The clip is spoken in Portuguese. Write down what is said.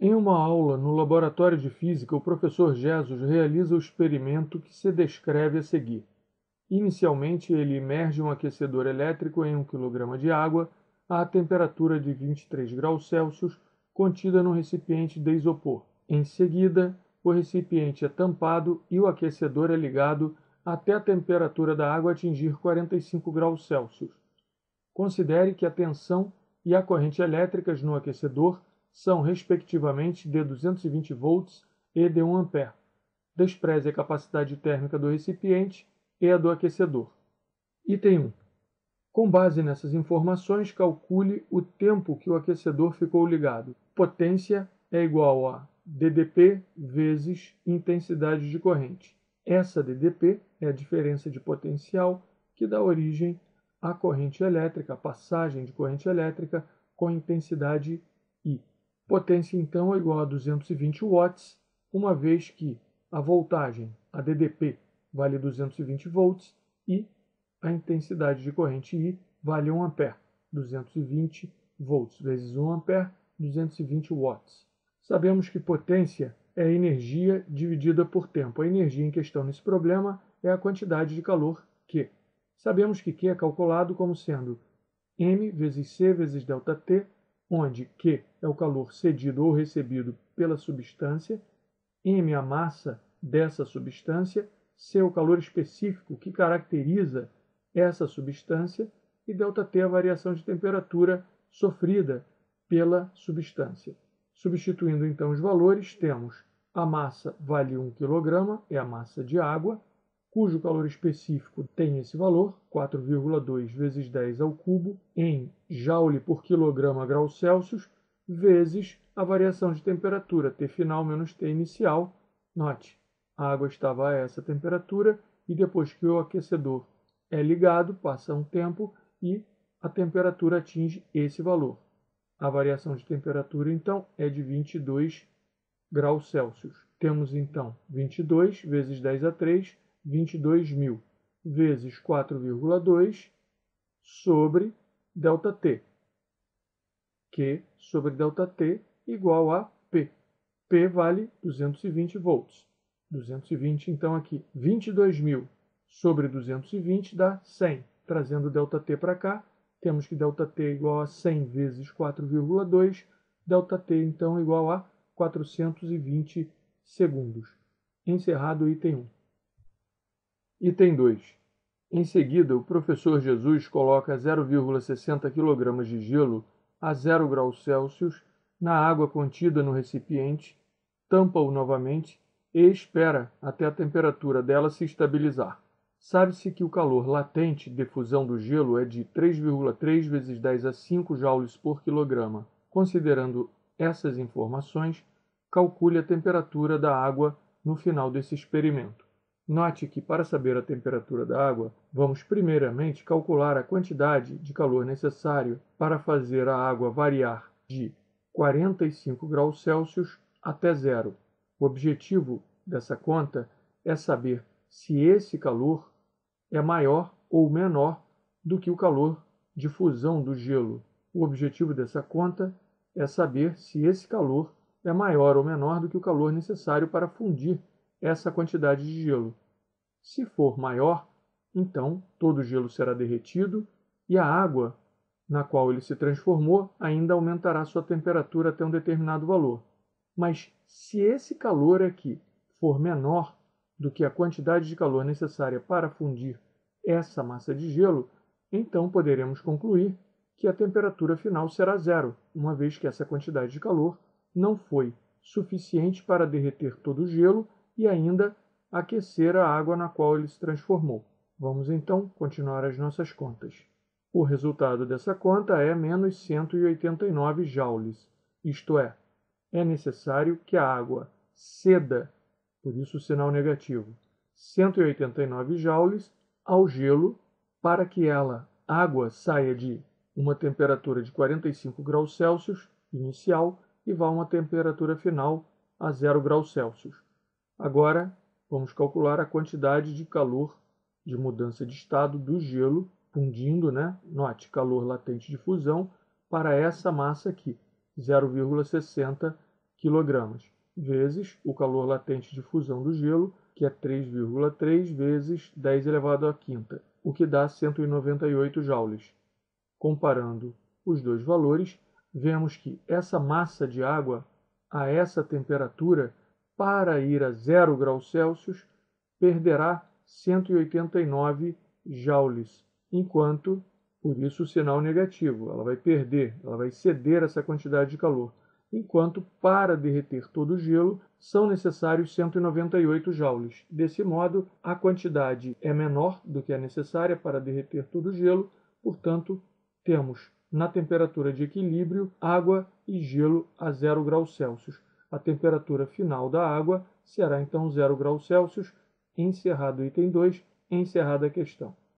Em uma aula no laboratório de física, o professor Jesus realiza o experimento que se descreve a seguir. Inicialmente, ele imerge um aquecedor elétrico em 1 kg de água à temperatura de 23 graus Celsius, contida num recipiente de isopor. Em seguida, o recipiente é tampado e o aquecedor é ligado até a temperatura da água atingir 45 graus Celsius. Considere que a tensão e a corrente elétricas no aquecedor são, respectivamente, de 220 volts e de 1 ampere. Despreze a capacidade térmica do recipiente e a do aquecedor. Item 1. Com base nessas informações, calcule o tempo que o aquecedor ficou ligado. Potência é igual a DDP vezes intensidade de corrente. Essa DDP é a diferença de potencial que dá origem à corrente elétrica, a passagem de corrente elétrica com intensidade I. Potência, então, é igual a 220 watts, uma vez que a voltagem, a DDP, vale 220 volts e a intensidade de corrente I vale 1 ampere. 220 volts vezes 1 ampere, 220 watts. Sabemos que potência é energia dividida por tempo. A energia em questão nesse problema é a quantidade de calor Q. Sabemos que Q é calculado como sendo M vezes C vezes ΔT, onde Q é o calor cedido ou recebido pela substância, M é a massa dessa substância, C é o calor específico que caracteriza essa substância e ΔT é a variação de temperatura sofrida pela substância. Substituindo então os valores, temos a massa vale 1 kg, é a massa de água, cujo calor específico tem esse valor, 4,2 vezes 10 ao cubo, em joule por quilograma grau Celsius, vezes a variação de temperatura, T final menos T inicial. Note, a água estava a essa temperatura e depois que o aquecedor é ligado, passa um tempo e a temperatura atinge esse valor. A variação de temperatura, então, é de 22 graus Celsius. Temos, então, 22 vezes 10 a 3, 22.000, vezes 4,2 sobre ΔT. Q sobre ΔT igual a P. P vale 220 volts. 220, então, aqui, 22.000 sobre 220 dá 100. Trazendo ΔT para cá, temos que ΔT é igual a 100 vezes 4,2. ΔT, então, igual a 420 segundos. Encerrado o item 1. Item 2. Em seguida, o professor Jesus coloca 0,60 kg de gelo a 0 graus Celsius na água contida no recipiente, tampa-o novamente e espera até a temperatura dela se estabilizar. Sabe-se que o calor latente de fusão do gelo é de 3,3 vezes 10 a 5 joules por quilograma. Considerando essas informações, calcule a temperatura da água no final desse experimento. Note que, para saber a temperatura da água, vamos primeiramente calcular a quantidade de calor necessário para fazer a água variar de 45 graus Celsius até zero. O objetivo dessa conta é saber se esse calor é maior ou menor do que o calor de fusão do gelo. O objetivo dessa conta é saber se esse calor é maior ou menor do que o calor necessário para fundir essa quantidade de gelo. Se for maior, então todo o gelo será derretido e a água na qual ele se transformou ainda aumentará sua temperatura até um determinado valor. Mas se esse calor aqui for menor do que a quantidade de calor necessária para fundir essa massa de gelo, então poderemos concluir que a temperatura final será zero, uma vez que essa quantidade de calor não foi suficiente para derreter todo o gelo e ainda aquecer a água na qual ele se transformou. Vamos então continuar as nossas contas. O resultado dessa conta é menos 189 joules, isto é necessário que a água ceda, por isso o sinal negativo, 189 joules ao gelo para que a água saia de uma temperatura de 45 graus Celsius inicial e vá a uma temperatura final a 0 graus Celsius. Agora, vamos calcular a quantidade de calor de mudança de estado do gelo fundindo, Note, calor latente de fusão para essa massa aqui, 0,60 kg, vezes o calor latente de fusão do gelo, que é 3,3 vezes 10 elevado à quinta, o que dá 198 joules. Comparando os dois valores, vemos que essa massa de água a essa temperatura, para ir a 0 graus Celsius, perderá 189 joules, enquanto, por isso o sinal negativo, ela vai perder, ela vai ceder essa quantidade de calor, enquanto para derreter todo o gelo são necessários 198 joules. Desse modo, a quantidade é menor do que a necessária para derreter todo o gelo, portanto, temos na temperatura de equilíbrio água e gelo a 0 graus Celsius. A temperatura final da água será então 0 graus Celsius. Encerrado o item 2, encerrada a questão.